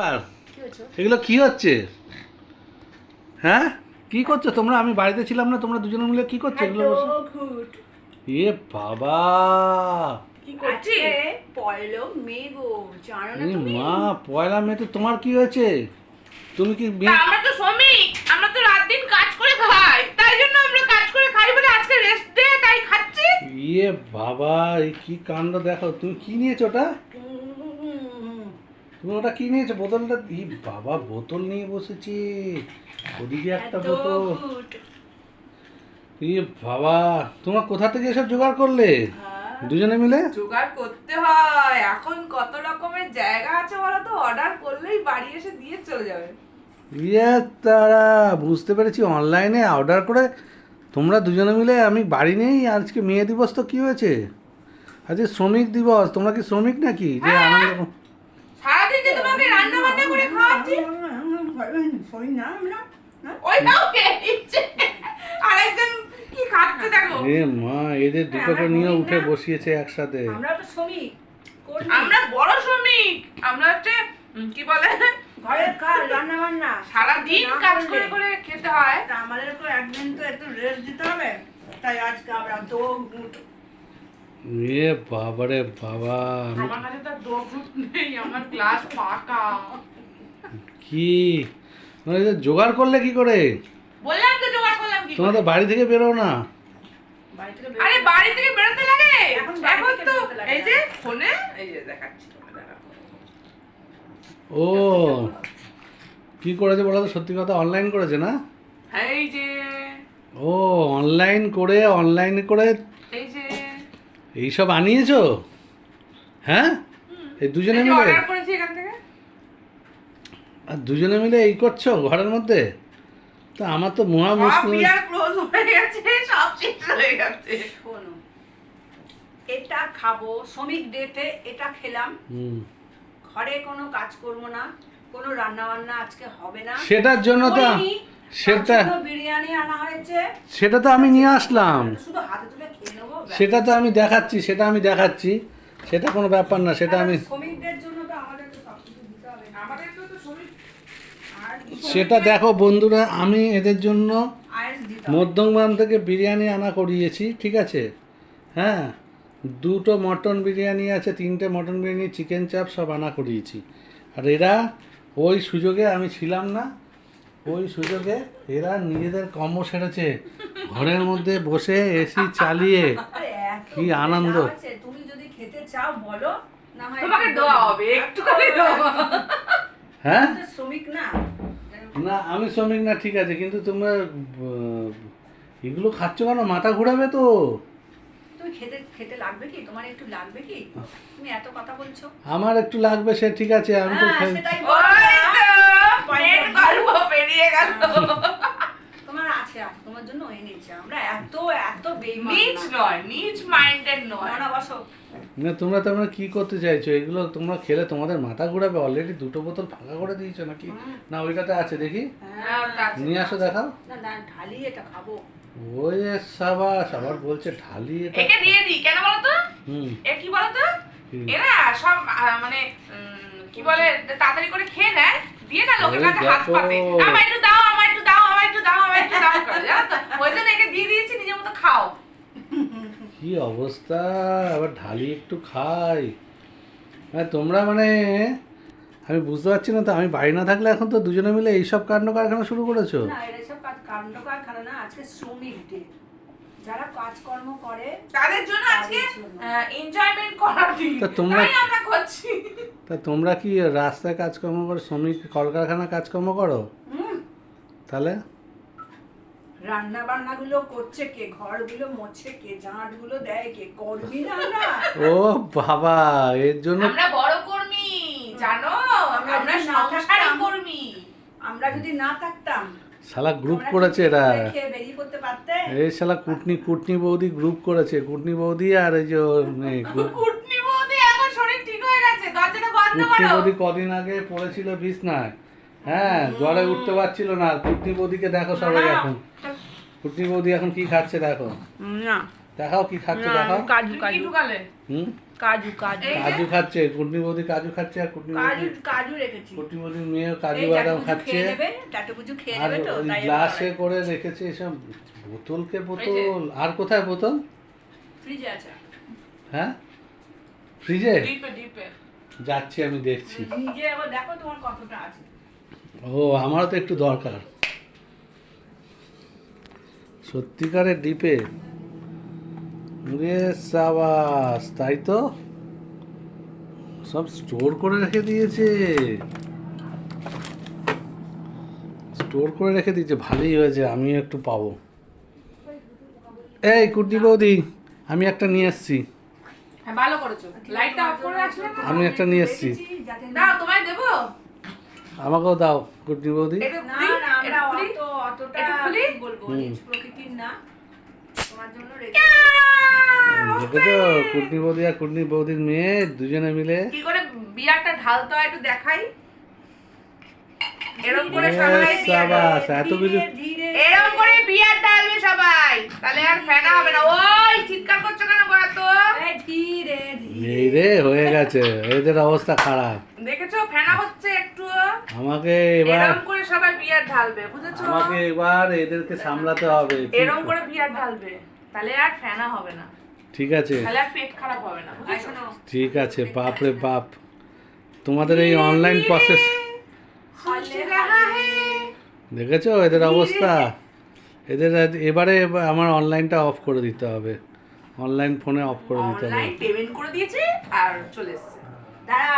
আর এগুলো কি হচ্ছে? হ্যাঁ, কি করছো তোমরা? আমি বাড়িতে ছিলাম না, তোমরা দুজনে মিলে কি করছো এগুলো বসে? এ বাবা, কি করছি? পয়লা মে গো, জানো না তুমি? মা পয়লা মে তো তোমার কি হয়েছে? তুমি কি আমরা তো শ্রমিক, আমরা তো রাত দিন কাজ করে খাই, তাই জন্য আমরা কাজ করে খাই বলে আজকে রেস্ট ডে, তাই খাচ্ছি। ইয়ে বাবা, এই কি কাণ্ড! দেখো তুমি কি নিয়েছো ওটা? তুমি ওটা কি নিয়েছো? বোতলটা? ই বাবা, বোতল নিয়ে বসেছি। ওদিকে একটা বোতল। ইয়ে বাবা, তোমরা কোথা থেকে এসব জোগাড় করলে দুজনে মিলে? জোগাড় করতে হয়, এখন কত রকমের জায়গা আছে বলো তো, অর্ডার করলেই বাড়ি এসে দিয়ে চলে যাবে। ইয়ে তারা, বুঝতে পেরেছি, অনলাইনে অর্ডার করে তোমরা দুজনে মিলে। আমি বাড়ি নেই, আজকে মে দিবস তো কি হয়েছে? আজকে শ্রমিক দিবস, তোমরা কি শ্রমিক নাকি যে আনন্দ? সারাদিন যে তোমাকে রান্না বান্না করে খাওয়াচ্ছি, ওইটাও খেয়ে নিচ্ছে। আরেকজন কি খাচ্ছে দেখো। এ মা, এদের দুটোকে নিয়ে উঠে বসিয়েছে একসাথে। আমরা তো শ্রমিক, আমরা বড় শ্রমিক, আমরা হচ্ছে কি বলে, ঘরের কাজ, রান্না বান্না সারাদিন কাজ করে করে খেতে হয়। আমাদের তো একদিন তো একটু রেস্ট দিতে হবে, তাই আজকে আমরা তো এ বাবারে বাবা, আমার কাছে তো দোষ নেই, আমার ক্লাস ফাঁকা। কি মানে এটা জোগাড় করলে কি করে? বললাম তো জোগাড় করলাম কি তোমরা করে। তো বাড়ি থেকে বেরো না। বাড়ি থেকে আরে বাড়ি থেকে বেরোতে লাগে, এখন বাড়ি এখন থেকে তো বেরোতে লাগে এই না। যে ফোনে এই যে দেখাচ্ছি তোমাকে, দেখাবো। ও, কি করেছে বলো তো? সত্যি কথা, অনলাইন করেছে না? এই যে ও, অনলাইন করে এই যে এইসব আনিয়েছো? হ্যাঁ, এই দুজনে মিলে? অর্ডার করেছি এখান থেকে। আর দুজনে মিলে এই করছো ঘরের মধ্যে? তো আমার তো মহা মুশকিল। বিয়ার ক্লোজ হয়ে গেছে, সব শেষ হয়ে গেছে। শোনো, এটা খাবো শ্রমিক ডেতে, এটা খেলাম, হুম, ঘরে কোনো কাজ করবো না, কোনো রান্না বান্না আজকে হবে না। সেটার জন্য তো করিনি, সেটা তার জন্য বিরিয়ানি আনা হয়েছে, সেটা তো আমি নিয়ে আসলাম। শুধু হাতে তুলে খেয়ে নেবো, ব্যাস। সেটা তো আমি দেখাচ্ছি, সেটা কোনো ব্যাপার না, সেটা আমি শ্রমিকদের জন্য তো আমাদের তো সবকিছু দিতে হবে, আমাদের তো শ্রমিক আর সেটা দেখো বন্ধুরা, আমি এদের জন্য আয়েস দিতে হবে। মধ্যমগ্রাম থেকে বিরিয়ানি আনা করিয়েছি, ঠিক আছে? হ্যাঁ, 2টো মটন বিরিয়ানি আছে, 3টে মটন বিরিয়ানি, চিকেন চাপ সব আনা করিয়েছি। আর এরা ওই সুযোগে, আমি ছিলাম না, ওই সুযোগে এরা নিজেদের কর্ম সেরেছে ঘরের মধ্যে বসে এসি চালিয়ে। আরে এত কি আনন্দ! লাভ আছে, তুমি যদি খেতে চাও বলো, না হয় তোমাকে দেওয়া হবে, একটু করে দেওয়া। হ্যাঁ, তো শ্রমিক না, না আমি শ্রমিক না, ঠিক আছে, কিন্তু তোমরা এগুলো খাচ্ছ কেন? মাথা ঘুরাবে তো। তুমি খেতে খেতে লাগবে কি, তোমার একটু লাগবে কি, তুমি এত কথা বলছো। আমার একটু লাগবে, সে ঠিক আছে, আমি তো হ্যাঁ, সেটাই ওই বললাম। তো পেট গল্প পেরিয়ে গেল। তোমার আছে, তোমার জন্য এনেছে, আমরা এত এত বেইমান নিচ না। নয়, নিচ মাইন্ডেড নয়। না বসো, না, তোমরা কি করতে চাইছো? এগুলো তোমরা খেলে তোমাদের মাথা ঘুরাবে। অলরেডি 2টো বোতল ফাঁকা করে দিয়েছো নাকি? না, ওইটাতে আছে, দেখি, হ্যাঁ, ওটা আছে। নিয়ে আসো, দেখাও। না না ঢালি এটা খাবো। ওই সাবাস, আবার বলছে ঢালি এটা। একে দিয়ে দিই কেন বলো তো? হুম, এ কি বলো তো, কি? এরা সব মানে কি বলে, তাড়াতাড়ি করে খেয়ে নেয়, দিয়ে না লোকের ওই কাছে হাত দেখো। পাতে, আমার একটু দাও, আমার একটু দাও, আমার একটু দাও, আমার একটু দাও করে, জানো তো? ওই জন্য একে দিয়ে দিয়েছি, নিজের মতো খাও। কি অবস্থা! আবার ঢালি একটু খাই। হ্যাঁ, তোমরা মানে আমি বুঝতে পারছি না তো, আমি বাড়ি না থাকলে এখন তো দুজনে মিলে এইসব কাণ্ড কারখানা শুরু করেছো। না এটা সব কাণ্ড কারখানা না, আজকে শ্রমিক ডে, যারা কাজকর্ম করে তাদের জন্য আজকে তাদের জন্য। এনজয়মেন্ট করার দিন, তা তোমরা- তাই আমরা করছি। তা তোমরা কি রাস্তায় কাজকর্ম করো, শ্রমিক কলকারখানা কাজকর্ম করো? হুম, তাহলে রান্না বান্না গুলো করছে কে, ঘরগুলো মোছে কে, ঝাঁট গুলো দেয় কে, কর্মী না আমরা। ও বাবা, এর জন্য আমরা বড় কর্মী, জানো, আমরা আমরা যদি না সংসারী থাকতাম, কর্মী। আমরা যদি না থাকতাম, শালা গ্রুপ তোমরা করেছে কি এরা। খেয়ে বেরিয়ে পড়তে পারতে। এই শালা কুটনি বৌদি গ্রুপ করেছে, কুটনি বৌদি আর এই যে ওর মেয়ে কুটনি বৌদি এখন শরীর ঠিক হয়ে গেছে, দরজাটা বন্ধ কুটনি করো। বৌদি কদিন আগে পড়েছিল বিছনায়, হ্যাঁ, জ্বরে উঠতে পারছিল না। কুটনি বৌদিকে দেখো সবাই এখন, কুটনি বৌদি এখন কি খাচ্ছে দেখো, না দেখাও কি খাচ্ছে, দেখাও। কাজু তুমি কি ঢুকালে? হুম, কাজু কাজু এই যে- কাজু খাচ্ছে, কুটনি বৌদি কাজু খাচ্ছে, আর কুটনি কাজু বৌদি কাজু রেখেছি কুটনি বৌদির মেয়েও কাজু এই বাদাম চাটুকুচু খাচ্ছে। খেয়ে নেবে, চাটুকুচু খেয়ে আর নেবে তো ওই তাই আমি গ্লাসে বানাই। করে রেখেছে এসব বোতলকে এই যে। বোতল। আর কোথায় বোতল? ফ্রিজে আছে হ্যাঁ ফ্রিজে ডিপে ডিপে যাচ্ছি, আমি দেখছি। নিজে আবার দেখো তোমার কতটা আছে। ও আমারও তো একটু দরকার সত্যিকারের ডিপে। সাবাস, তাই তো সব স্টোর করে রেখে দিয়েছে, স্টোর করে রেখে দিয়েছে, ভালোই হয়েছে, আমিও একটু পাবো। এই কুটনি বৌদি, আমি একটা নিয়ে এসছি। হ্যাঁ ভালো করেছো, লাইটটা অফ করে রাখলে না। আমি একটা নিয়ে এসছি, রেখেছি যাতে না- দাও তোমায় দেবো। আমাকেও দাও কুটনি বৌদি। একটু না খুলি, না একটু আমরা খুলি। অতটা একটু খুলি? কি বলবো, হুম। নিজ প্রকৃতির না, তোমার জন্য রেখেছি। দেখেছো কুটনি বৌদি আর কুটনি বৌদির মেয়ে দুজনে মিলে কি করে বিয়ারটা ঢালতে হয় একটু দেখাই। এরকম করে এ সবাই বিয়ার সাবাস, এত কিছু। ধীরে ধীরে এরকম করে বিয়ার ঢালবে সবাই, তাহলে আর ফেনা হবে না। ওই চিৎকার করছো কেন গো এত? এই ধীরে ধীরে এই রে হয়ে গেছে, এদের অবস্থা খারাপ। দেখেছো ফেনা হচ্ছে একটু। আমাকে এবার এরকম করে সবাই বিয়ার ঢালবে, বুঝেছো? আমাকে এবার এদেরকে সামলাতে হবে। এরকম করে বিয়ার ঢালবে, তাহলে আর ফেনা হবে না, ঠিক আছে, তাহলে আর পেট খারাপ হবে না, বুঝেছো? এখনো ঠিক আছে। বাপ রে বাপ, তোমাদের এই অনলাইন প্রসেস দেখেছো এদের অবস্থা। এদের এবারে আমার অনলাইনটা অফ করে দিতে হবে, অনলাইন ফোনে অফ করে দিতে হবে। অনলাইন পেমেন্ট করে দিয়েছে আর চলে এসেছে। দাঁড়া